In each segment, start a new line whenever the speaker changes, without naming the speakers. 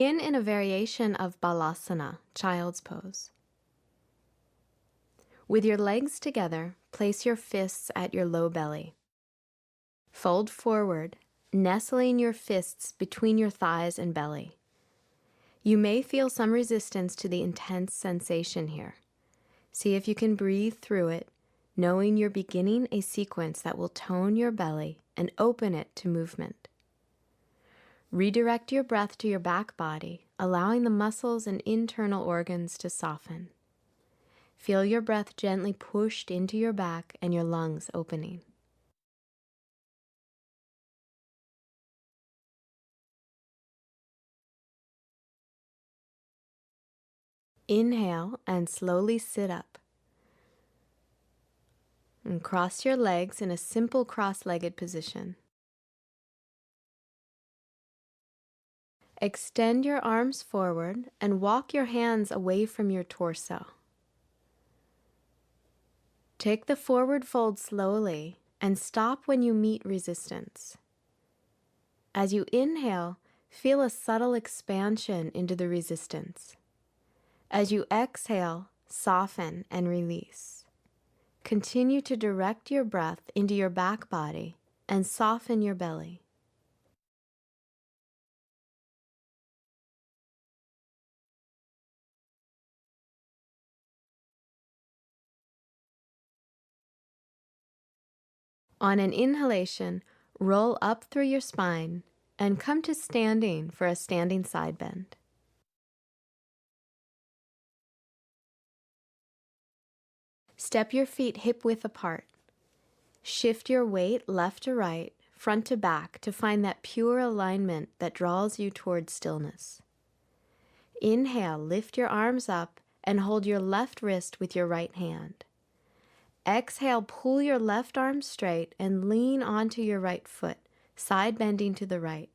In a variation of balasana, child's pose. With your legs together, place your fists at your low belly. Fold forward, nestling your fists between your thighs and belly. You may feel some resistance to the intense sensation here. See if you can breathe through it, knowing you're beginning a sequence that will tone your belly and open it to movement. Redirect your breath to your back body, allowing the muscles and internal organs to soften. Feel your breath gently pushed into your back and your lungs opening. Inhale and slowly sit up. And cross your legs in a simple cross-legged position. Extend your arms forward and walk your hands away from your torso. Take the forward fold slowly and stop when you meet resistance. As you inhale, feel a subtle expansion into the resistance. As you exhale, soften and release. Continue to direct your breath into your back body and soften your belly. On an inhalation, roll up through your spine and come to standing for a standing side bend. Step your feet hip-width apart. Shift your weight left to right, front to back to find that pure alignment that draws you towards stillness. Inhale, lift your arms up and hold your left wrist with your right hand. Exhale, pull your left arm straight and lean onto your right foot, side bending to the right.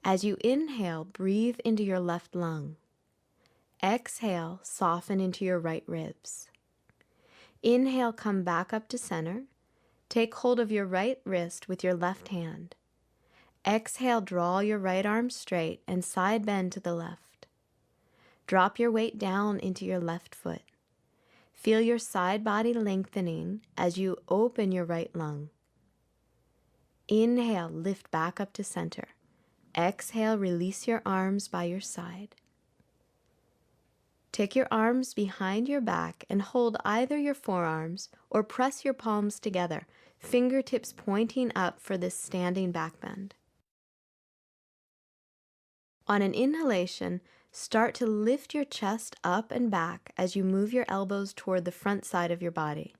As you inhale, breathe into your left lung. Exhale, soften into your right ribs. Inhale, come back up to center. Take hold of your right wrist with your left hand. Exhale, draw your right arm straight and side bend to the left. Drop your weight down into your left foot. Feel your side body lengthening as you open your right lung. Inhale, lift back up to center. Exhale, release your arms by your side. Take your arms behind your back and hold either your forearms or press your palms together, fingertips pointing up for this standing back bend. On an inhalation, start to lift your chest up and back as you move your elbows toward the front side of your body.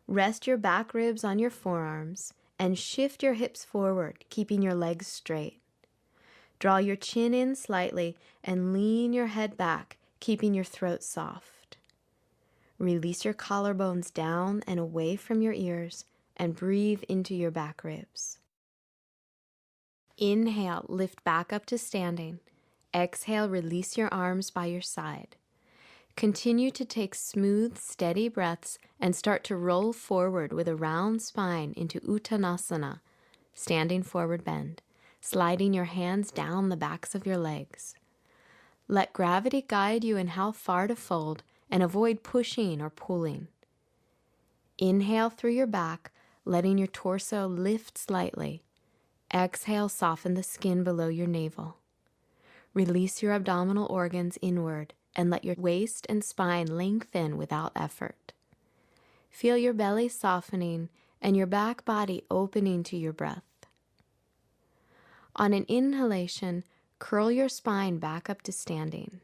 Rest your back ribs on your forearms and shift your hips forward, keeping your legs straight. Draw your chin in slightly and lean your head back, keeping your throat soft. Release your collarbones down and away from your ears and breathe into your back ribs. Inhale, lift back up to standing. Exhale, release your arms by your side. Continue to take smooth, steady breaths and start to roll forward with a round spine into Uttanasana, standing forward bend, sliding your hands down the backs of your legs. Let gravity guide you in how far to fold and avoid pushing or pulling. Inhale through your back, letting your torso lift slightly. Exhale, soften the skin below your navel. Release your abdominal organs inward and let your waist and spine lengthen without effort. Feel your belly softening and your back body opening to your breath. On an inhalation, curl your spine back up to standing.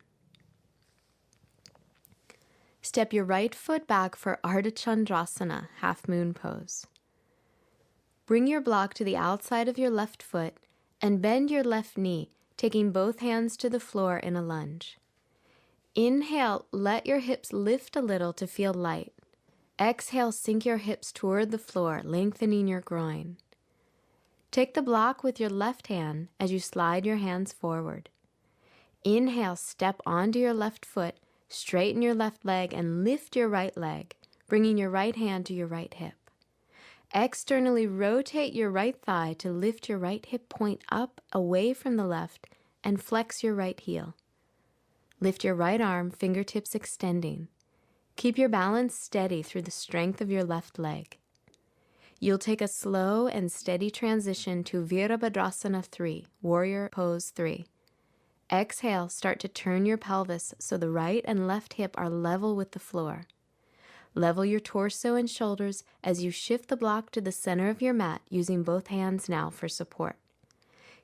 Step your right foot back for Ardha Chandrasana, half moon pose. Bring your block to the outside of your left foot and bend your left knee, taking both hands to the floor in a lunge. Inhale, let your hips lift a little to feel light. Exhale, sink your hips toward the floor, lengthening your groin. Take the block with your left hand as you slide your hands forward. Inhale, step onto your left foot, straighten your left leg and lift your right leg, bringing your right hand to your right hip. Externally rotate your right thigh to lift your right hip point up away from the left and flex your right heel. Lift your right arm, fingertips extending. Keep your balance steady through the strength of your left leg. You'll take a slow and steady transition to Virabhadrasana 3, Warrior Pose 3. Exhale, start to turn your pelvis so the right and left hip are level with the floor. Level your torso and shoulders as you shift the block to the center of your mat using both hands now for support.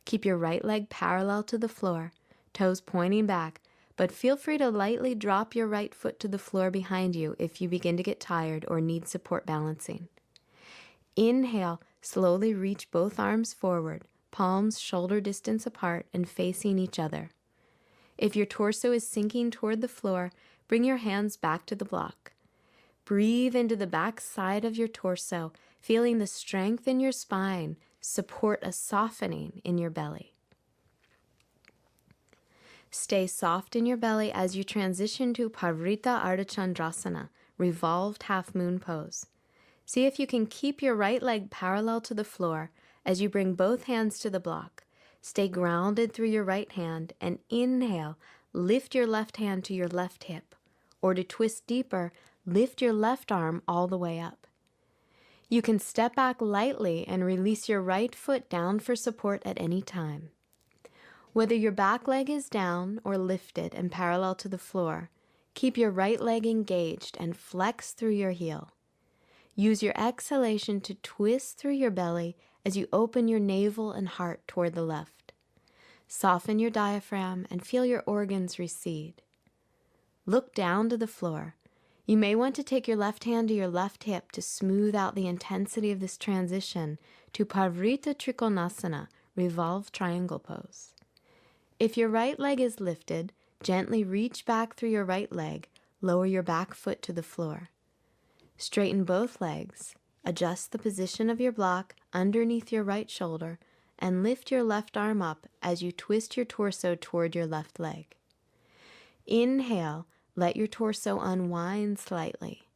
Keep your right leg parallel to the floor, toes pointing back, but feel free to lightly drop your right foot to the floor behind you if you begin to get tired or need support balancing. Inhale, slowly reach both arms forward, palms shoulder distance apart and facing each other. If your torso is sinking toward the floor, bring your hands back to the block. Breathe into the back side of your torso, feeling the strength in your spine support a softening in your belly. Stay soft in your belly as you transition to Parivrtta Ardhachandrasana, revolved half moon pose. See if you can keep your right leg parallel to the floor as you bring both hands to the block. Stay grounded through your right hand and inhale, lift your left hand to your left hip. Or to twist deeper, lift your left arm all the way up. You can step back lightly and release your right foot down for support at any time. Whether your back leg is down or lifted and parallel to the floor, keep your right leg engaged and flex through your heel. Use your exhalation to twist through your belly as you open your navel and heart toward the left. Soften your diaphragm and feel your organs recede. Look down to the floor. You may want to take your left hand to your left hip to smooth out the intensity of this transition to Parivrtta Trikonasana, revolved triangle pose. If your right leg is lifted, gently reach back through your right leg, lower your back foot to the floor. Straighten both legs, adjust the position of your block underneath your right shoulder, and lift your left arm up as you twist your torso toward your left leg. Inhale, let your torso unwind slightly.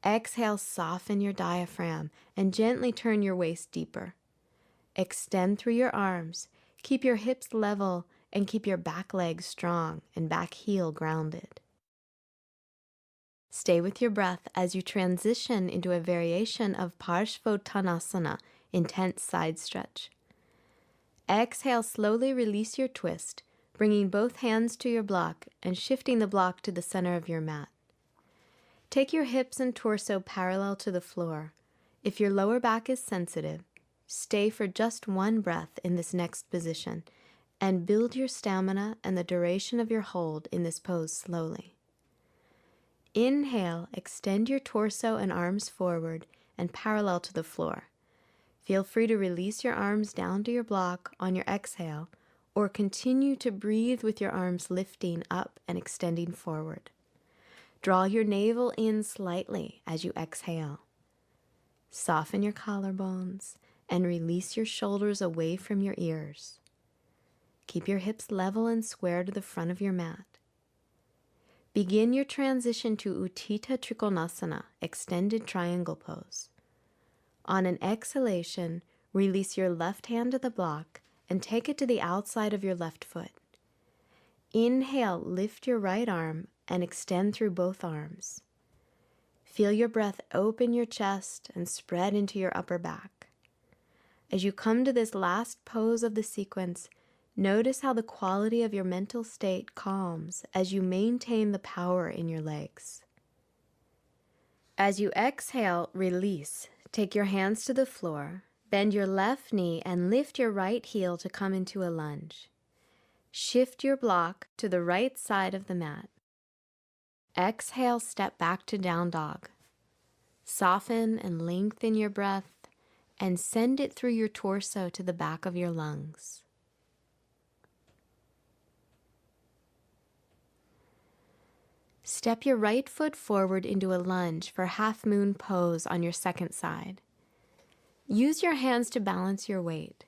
Exhale, soften your diaphragm and gently turn your waist deeper. Extend through your arms, keep your hips level, and keep your back leg strong and back heel grounded. Stay with your breath as you transition into a variation of Parshvottanasana, intense side stretch. Exhale, slowly release your twist, bringing both hands to your block and shifting the block to the center of your mat. Take your hips and torso parallel to the floor. If your lower back is sensitive, stay for just one breath in this next position and build your stamina and the duration of your hold in this pose slowly. Inhale, extend your torso and arms forward and parallel to the floor. Feel free to release your arms down to your block on your exhale, or continue to breathe with your arms lifting up and extending forward. Draw your navel in slightly as you exhale. Soften your collarbones and release your shoulders away from your ears. Keep your hips level and square to the front of your mat. Begin your transition to Utthita Trikonasana, extended triangle pose. On an exhalation, release your left hand to the block and take it to the outside of your left foot. Inhale, lift your right arm and extend through both arms. Feel your breath open your chest and spread into your upper back. As you come to this last pose of the sequence, notice how the quality of your mental state calms as you maintain the power in your legs. As you exhale, release. Take your hands to the floor, bend your left knee and lift your right heel to come into a lunge. Shift your block to the right side of the mat. Exhale, step back to down dog. Soften and lengthen your breath and send it through your torso to the back of your lungs. Step your right foot forward into a lunge for half moon pose on your second side. Use your hands to balance your weight.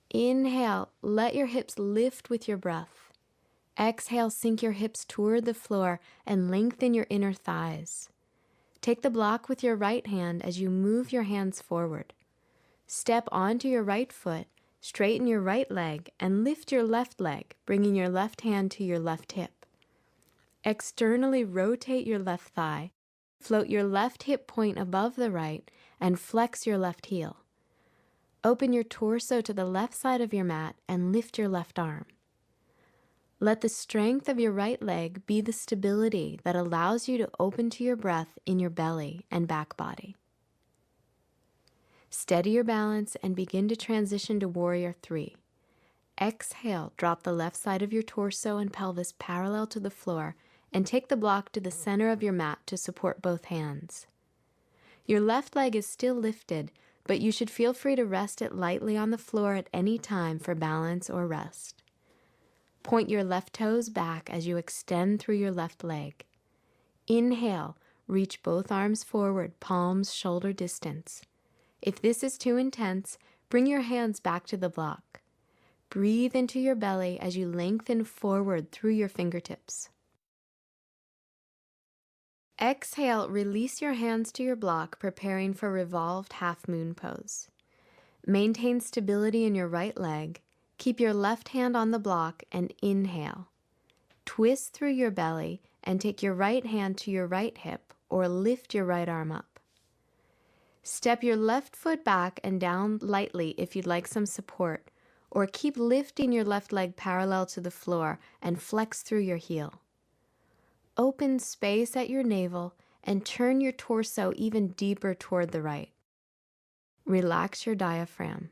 Inhale, let your hips lift with your breath. Exhale, sink your hips toward the floor and lengthen your inner thighs. Take the block with your right hand as you move your hands forward. Step onto your right foot, Straighten your right leg and lift your left leg, bringing your left hand to your left hip. Externally rotate your left thigh, float your left hip point above the right, and flex your left heel. Open your torso to the left side of your mat and lift your left arm. Let the strength of your right leg be the stability that allows you to open to your breath in your belly and back body. Steady your balance and begin to transition to Warrior 3. Exhale, drop the left side of your torso and pelvis parallel to the floor and take the block to the center of your mat to support both hands. Your left leg is still lifted, but you should feel free to rest it lightly on the floor at any time for balance or rest. Point your left toes back as you extend through your left leg. Inhale, reach both arms forward, palms shoulder distance. If this is too intense, bring your hands back to the block. Breathe into your belly as you lengthen forward through your fingertips. Exhale, release your hands to your block, preparing for revolved half moon pose. Maintain stability in your right leg. Keep your left hand on the block and inhale. Twist through your belly and take your right hand to your right hip or lift your right arm up. Step your left foot back and down lightly if you'd like some support, or keep lifting your left leg parallel to the floor and flex through your heel. Open space at your navel and turn your torso even deeper toward the right. Relax your diaphragm.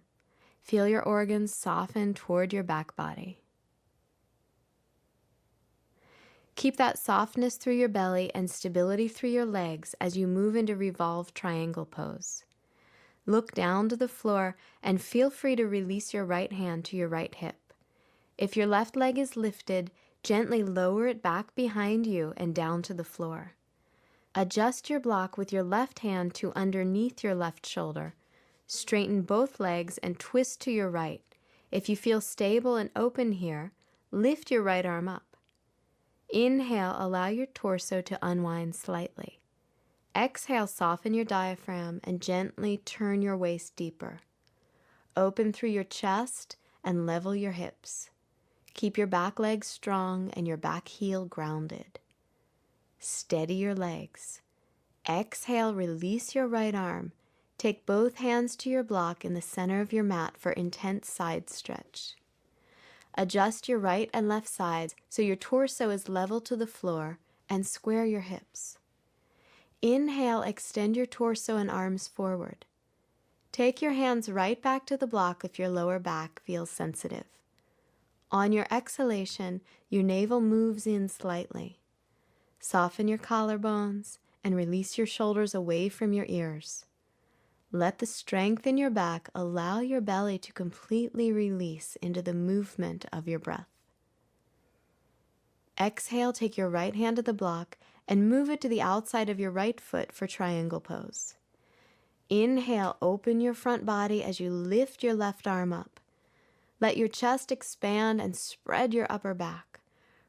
Feel your organs soften toward your back body. Keep that softness through your belly and stability through your legs as you move into revolved triangle pose. Look down to the floor and feel free to release your right hand to your right hip. If your left leg is lifted, gently lower it back behind you and down to the floor. Adjust your block with your left hand to underneath your left shoulder. Straighten both legs and twist to your right. If you feel stable and open here, lift your right arm up. Inhale, allow your torso to unwind slightly. Exhale, soften your diaphragm and gently turn your waist deeper. Open through your chest and level your hips. Keep your back leg strong and your back heel grounded. Steady your legs. Exhale, release your right arm. Take both hands to your block in the center of your mat for intense side stretch. Adjust your right and left sides so your torso is level to the floor and square your hips. Inhale, extend your torso and arms forward. Take your hands right back to the block if your lower back feels sensitive. On your exhalation, your navel moves in slightly. Soften your collarbones and release your shoulders away from your ears. Let the strength in your back allow your belly to completely release into the movement of your breath. Exhale, take your right hand to the block and move it to the outside of your right foot for triangle pose. Inhale, open your front body as you lift your left arm up. Let your chest expand and spread your upper back.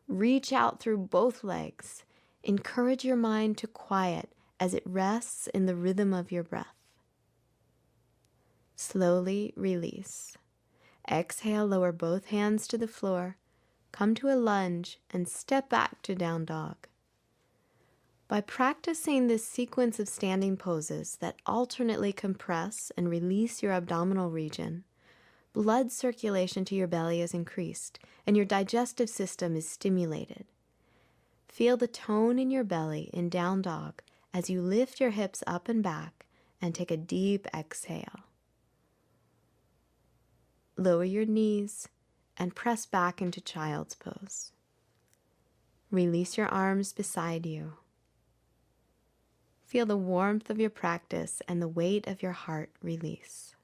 Reach out through both legs. Encourage your mind to quiet as it rests in the rhythm of your breath. Slowly release. Exhale, lower both hands to the floor. Come to a lunge and step back to down dog. By practicing this sequence of standing poses that alternately compress and release your abdominal region, blood circulation to your belly is increased and your digestive system is stimulated. Feel the tone in your belly in down dog as you lift your hips up and back and take a deep exhale. Lower your knees and press back into child's pose. Release your arms beside you. Feel the warmth of your practice and the weight of your heart release.